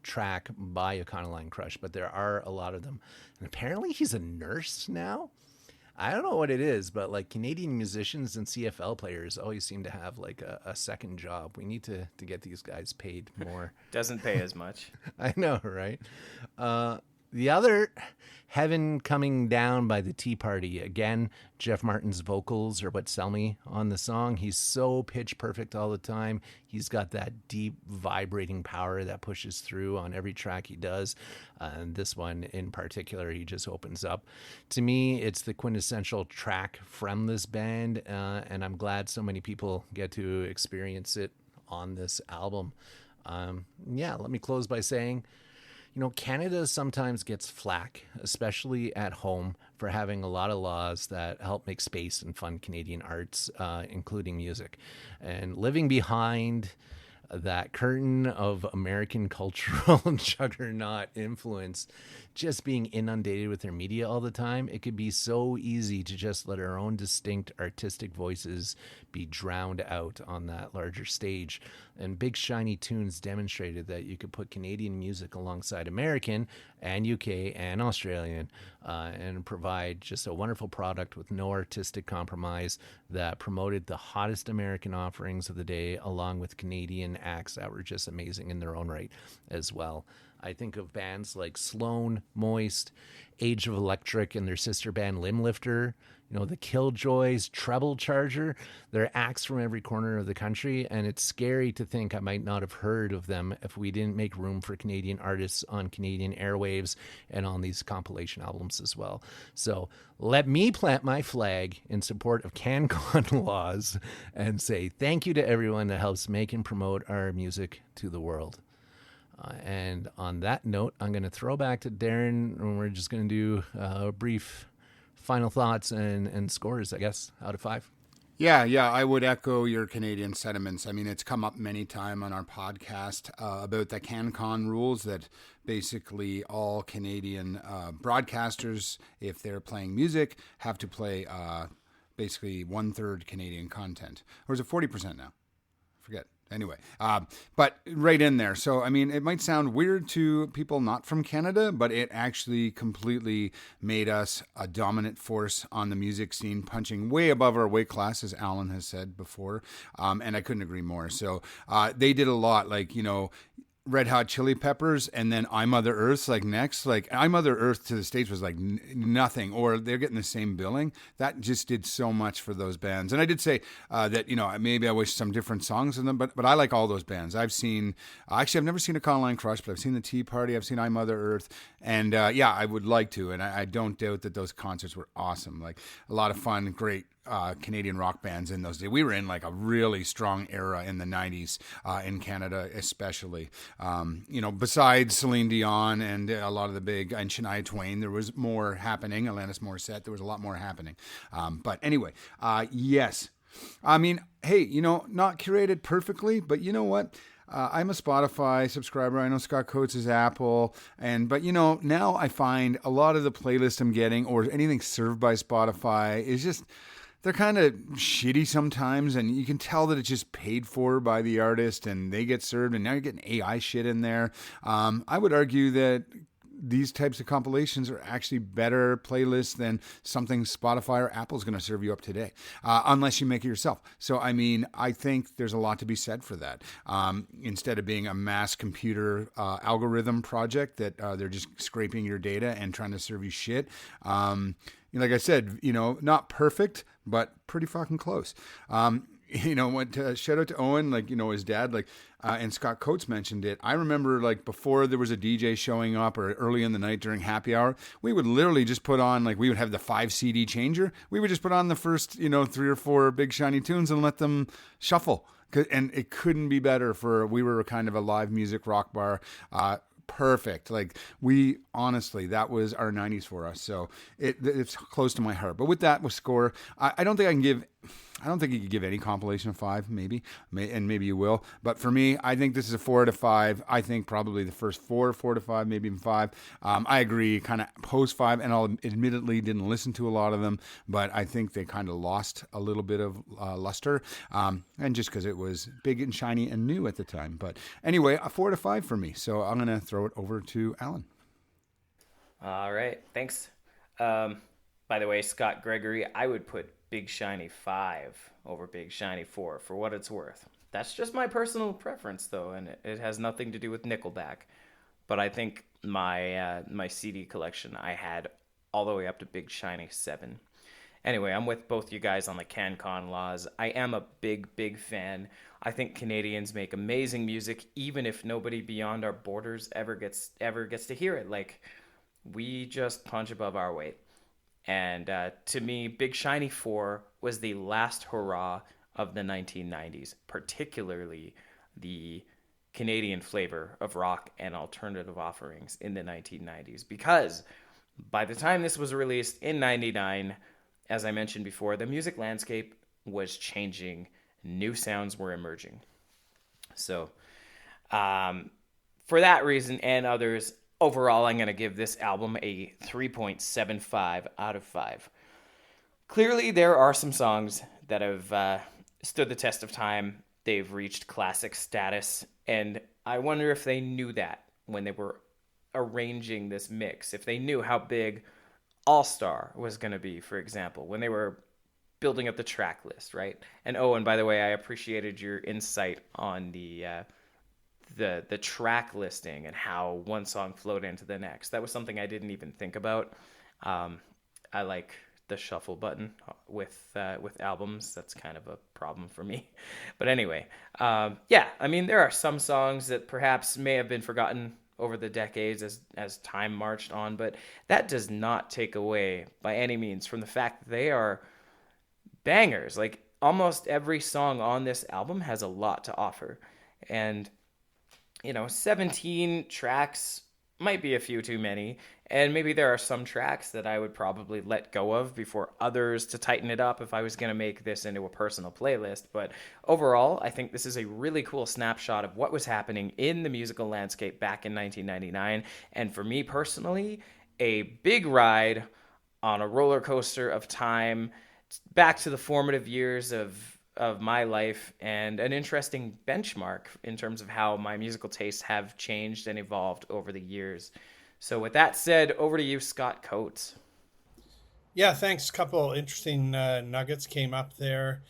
Speaker 2: track by Econoline Crush, but there are a lot of them. And apparently he's a nurse now. I don't know what it is, but like Canadian musicians and CFL players always seem to have like a second job. We need to get these guys paid more.
Speaker 4: Doesn't pay as much.
Speaker 2: I know, right? The other, Heaven Coming Down by the Tea Party. Again, Jeff Martin's vocals are what sell me on the song. He's so pitch perfect all the time. He's got that deep vibrating power that pushes through on every track he does. And this one in particular, he just opens up. To me, it's the quintessential track from this band. And I'm glad so many people get to experience it on this album. Let me close by saying, Canada sometimes gets flack, especially at home, for having a lot of laws that help make space and fund Canadian arts, including music. And living behind that curtain of American cultural juggernaut influence, just being inundated with their media all the time, it could be so easy to just let our own distinct artistic voices be drowned out on that larger stage. And Big Shiny Tunes demonstrated that you could put Canadian music alongside American and UK and Australian and provide just a wonderful product with no artistic compromise that promoted the hottest American offerings of the day along with Canadian acts that were just amazing in their own right as well. I think of bands like Sloan, Moist, Age of Electric, and their sister band Limblifter, the Killjoys, Treble Charger. They're acts from every corner of the country, and it's scary to think I might not have heard of them if we didn't make room for Canadian artists on Canadian airwaves and on these compilation albums as well. So let me plant my flag in support of CanCon laws and say thank you to everyone that helps make and promote our music to the world. And on that note, I'm going to throw back to Darren, and we're just going to do a brief final thoughts and scores, I guess, out of 5.
Speaker 1: Yeah, I would echo your Canadian sentiments. I mean, it's come up many times on our podcast about the CanCon rules that basically all Canadian broadcasters, if they're playing music, have to play basically 1/3 Canadian content. Or is it 40% now? I forget. Anyway, but right in there. So, I mean, it might sound weird to people not from Canada, but it actually completely made us a dominant force on the music scene, punching way above our weight class, as Alan has said before. And I couldn't agree more. So they did a lot, like, Red Hot Chili Peppers, and then I Mother Earth's like next. Like I Mother Earth to the States was like nothing, or they're getting the same billing. That just did so much for those bands. And I did say that maybe I wish some different songs in them, but I like all those bands. I've never seen a Colline Crush, but I've seen the Tea Party, I've seen I Mother Earth, and I would like to, and I don't doubt that those concerts were awesome. Like a lot of fun, great Canadian rock bands in those days. We were in like a really strong era in the 90s in Canada, especially. Besides Celine Dion and a lot of the big, and Shania Twain, there was more happening. Alanis Morissette, there was a lot more happening. But anyway, yes. I mean, hey, not curated perfectly, but you know what? I'm a Spotify subscriber. I know Scott Coates is Apple. But now I find a lot of the playlists I'm getting or anything served by Spotify is just, they're kind of shitty sometimes, and you can tell that it's just paid for by the artist and they get served, and now you're getting AI shit in there. I would argue that these types of compilations are actually better playlists than something Spotify or Apple's going to serve you up today, unless you make it yourself. So, I mean, I think there's a lot to be said for that. Instead of being a mass computer algorithm project that they're just scraping your data and trying to serve you shit. Like I said, not perfect, but pretty fucking close. Shout out to Owen, his dad, and Scott Coates mentioned it. I remember, before there was a DJ showing up or early in the night during happy hour, we would literally just put on, we would have the 5 CD changer. We would just put on the first, 3 or 4 big shiny tunes and let them shuffle. And it couldn't be better we were kind of a live music rock bar. Perfect. We honestly, that was our 90s for us. So it's close to my heart. But with that, with score, I don't think you could give any compilation a 5, maybe you will. But for me, I think this is a 4 out of 5. I think probably the first 4 to 5, maybe even 5. I agree, kind of post 5, and I'll admittedly didn't listen to a lot of them, but I think they kind of lost a little bit of luster, and just because it was big and shiny and new at the time. But anyway, a 4 to 5 for me. So I'm going to throw it over to Alan.
Speaker 4: All right, thanks. By the way, Scott Gregory, I would put Big Shiny 5 over Big Shiny 4 for what it's worth. That's just my personal preference, though, and it has nothing to do with Nickelback. But I think my CD collection, I had all the way up to Big Shiny 7. Anyway, I'm with both you guys on the CanCon laws. I am a big fan. I think Canadians make amazing music, even if nobody beyond our borders ever gets to hear it. We just punch above our weight. And to me, Big Shiny 4 was the last hurrah of the 1990s, particularly the Canadian flavor of rock and alternative offerings in the 1990s. Because by the time this was released in 99, as I mentioned before, the music landscape was changing. New sounds were emerging. So for that reason and others, overall, I'm going to give this album a 3.75 out of 5. Clearly, there are some songs that have stood the test of time. They've reached classic status, and I wonder if they knew that when they were arranging this mix, if they knew how big All-Star was going to be, for example, when they were building up the track list, right? And Owen, by the way, I appreciated your insight on the the track listing and how one song flowed into the next. That was something I didn't even think about. I like the shuffle button with albums. That's kind of a problem for me. But anyway, yeah, I mean, there are some songs that perhaps may have been forgotten over the decades as time marched on, but that does not take away by any means from the fact that they are bangers. Like, almost every song on this album has a lot to offer. And, 17 tracks might be a few too many. And maybe there are some tracks that I would probably let go of before others to tighten it up if I was going to make this into a personal playlist. But overall, I think this is a really cool snapshot of what was happening in the musical landscape back in 1999. And for me personally, a big ride on a roller coaster of time back to the formative years of my life, and an interesting benchmark in terms of how my musical tastes have changed and evolved over the years. So with that said, over to you, Scott Coates.
Speaker 5: Yeah, thanks. Couple interesting nuggets came up there.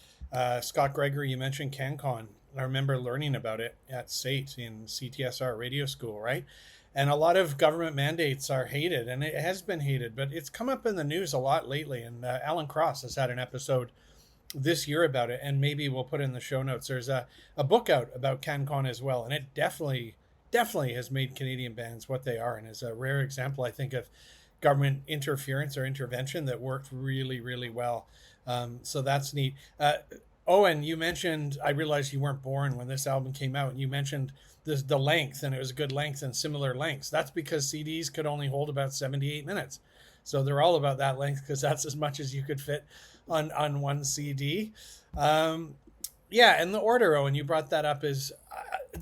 Speaker 5: Scott Gregory, you mentioned CanCon. I remember learning about it at SAIT in CTSR radio school, right? And a lot of government mandates are hated, and it has been hated, but it's come up in the news a lot lately. And Alan Cross has had an episode this year about it, and maybe we'll put it in the show notes. There's a book out about CanCon as well, and it definitely has made Canadian bands what they are, and is a rare example, I think, of government interference or intervention that worked really, really well. So that's neat. Owen, you mentioned, I realized you weren't born when this album came out, and you mentioned the length, and it was a good length and similar lengths. That's because CDs could only hold about 78 minutes. So they're all about that length because that's as much as you could fit on one CD. Yeah, and the order, Owen, you brought that up, is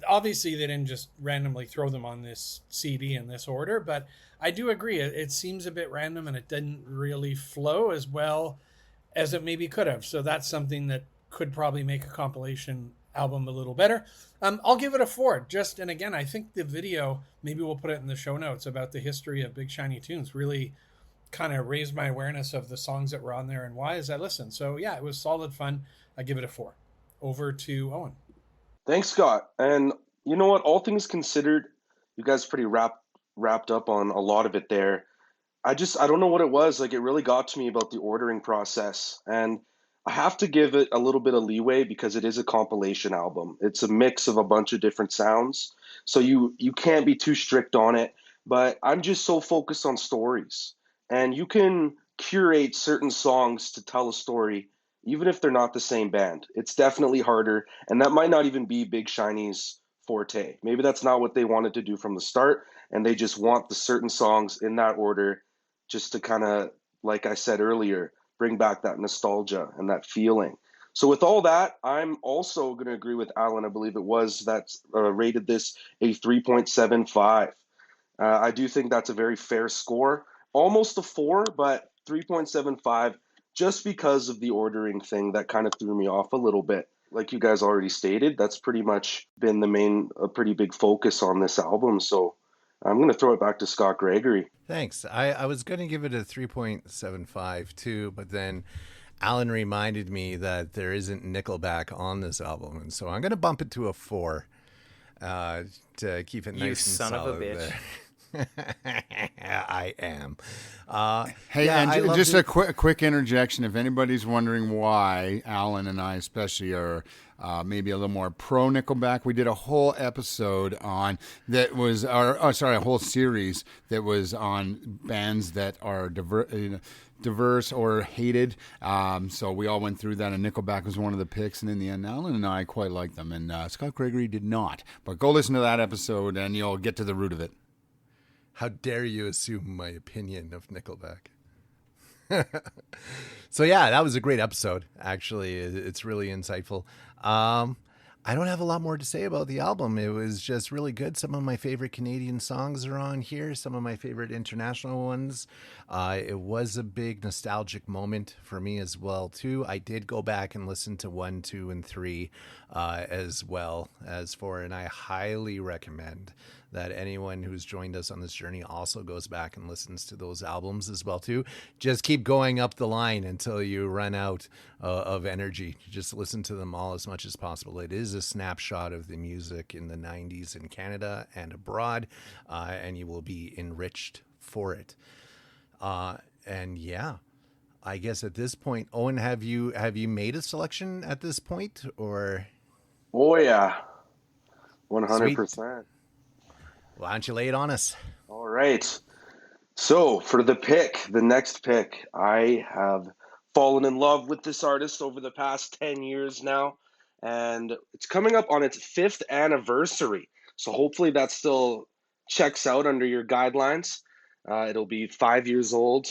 Speaker 5: obviously they didn't just randomly throw them on this CD in this order, but I do agree. It seems a bit random, and it didn't really flow as well as it maybe could have. So that's something that could probably make a compilation album a little better. I'll give it a 4. And again, I think the video, maybe we'll put it in the show notes, about the history of Big Shiny Tunes, really kind of raised my awareness of the songs that were on there and why as I listened. So yeah, it was solid fun. I give it a 4. Over to Owen.
Speaker 3: Thanks, Scott. And you know what? All things considered, you guys pretty wrapped up on a lot of it there. I don't know what it was. Like, it really got to me about the ordering process. And I have to give it a little bit of leeway because it is a compilation album. It's a mix of a bunch of different sounds. So you can't be too strict on it. But I'm just so focused on stories. And you can curate certain songs to tell a story, even if they're not the same band. It's definitely harder. And that might not even be Big Shiny's forte. Maybe that's not what they wanted to do from the start. And they just want the certain songs in that order just to kind of, like I said earlier, bring back that nostalgia and that feeling. So with all that, I'm also going to agree with Alan, I believe it was, that rated this a 3.75. I do think that's a very fair score. Almost a 4, but 3.75, just because of the ordering thing that kind of threw me off a little bit. Like you guys already stated, that's pretty much been a pretty big focus on this album. So I'm going to throw it back to Scott Gregory.
Speaker 2: Thanks. I was going to give it a 3.75 too, but then Alan reminded me that there isn't Nickelback on this album, and so I'm going to bump it to a 4 to keep it nice and solid. You son of a bitch. There. I am.
Speaker 1: Hey, yeah, and just a quick interjection. If anybody's wondering why Alan and I especially are maybe a little more pro Nickelback, we did a whole episode on that was, a whole series that was on bands that are diverse or hated. So we all went through that, and Nickelback was one of the picks. And in the end, Alan and I quite liked them, and Scott Gregory did not. But go listen to that episode, and you'll get to the root of it.
Speaker 2: How dare you assume my opinion of Nickelback? So yeah, that was a great episode. Actually, it's really insightful. I don't have a lot more to say about the album. It was just really good. Some of my favorite Canadian songs are on here. Some of my favorite international ones. It was a big nostalgic moment for me as well, too. I did go back and listen to 1, 2, and 3 as well as 4, and I highly recommend that anyone who's joined us on this journey also goes back and listens to those albums as well too. Just keep going up the line until you run out of energy. Just listen to them all as much as possible. It is a snapshot of the music in the 90s in Canada and abroad, and you will be enriched for it. And yeah, I guess at this point, Owen, have you made a selection at this point, or?
Speaker 3: Oh yeah, 100%.
Speaker 2: Why don't you lay it on us?
Speaker 3: All right. So for the next pick, I have fallen in love with this artist over the past 10 years now, and it's coming up on its 5th anniversary. So hopefully that still checks out under your guidelines. It'll be 5 years old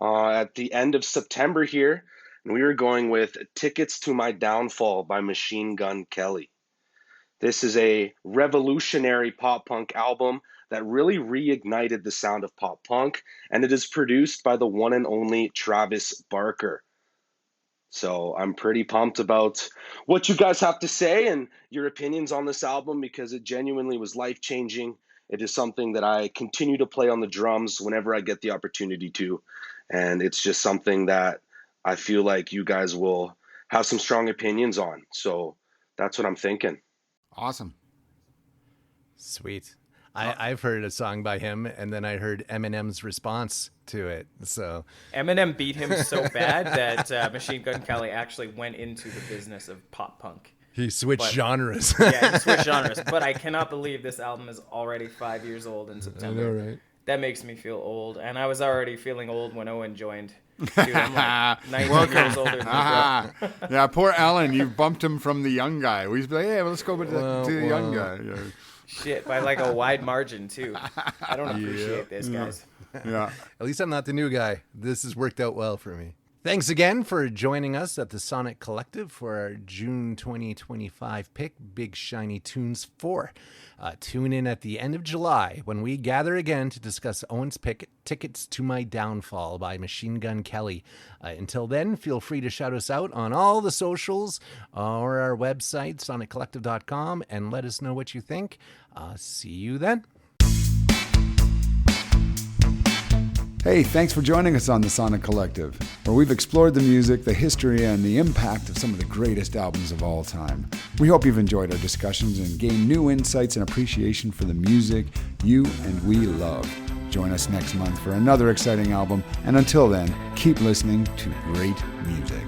Speaker 3: at the end of September here, and we are going with Tickets to My Downfall by Machine Gun Kelly. This is a revolutionary pop punk album that really reignited the sound of pop punk, and it is produced by the one and only Travis Barker. So I'm pretty pumped about what you guys have to say and your opinions on this album, because it genuinely was life-changing. It is something that I continue to play on the drums whenever I get the opportunity to, and it's just something that I feel like you guys will have some strong opinions on. So that's what I'm thinking.
Speaker 1: Awesome.
Speaker 2: Sweet. I've heard a song by him, and then I heard Eminem's response to it. So
Speaker 4: Eminem beat him so bad that Machine Gun Kelly actually went into the business of pop punk.
Speaker 2: He switched genres.
Speaker 4: Yeah, he switched genres. But I cannot believe this album is already 5 years old in September.
Speaker 2: I know, right?
Speaker 4: That makes me feel old, and I was already feeling old when Owen joined. Dude, I'm like 19 years older than you, bro.
Speaker 1: Yeah, poor Alan. You bumped him from the young guy. We used to be like, hey, well, let's go to the young guy. Yeah.
Speaker 4: Shit, by like a wide margin, too. I don't appreciate this, guys.
Speaker 1: Yeah.
Speaker 2: At least I'm not the new guy. This has worked out well for me. Thanks again for joining us at the Sonic Collective for our June 2025 pick, Big Shiny Tunes 4. Tune in at the end of July when we gather again to discuss Owen's pick, Tickets to My Downfall by Machine Gun Kelly. Until then, feel free to shout us out on all the socials or our website, soniccollective.com, and let us know what you think. See you then.
Speaker 1: Hey, thanks for joining us on the Sonic Collective, where we've explored the music, the history, and the impact of some of the greatest albums of all time. We hope you've enjoyed our discussions and gained new insights and appreciation for the music you and we love. Join us next month for another exciting album, and until then, keep listening to great music.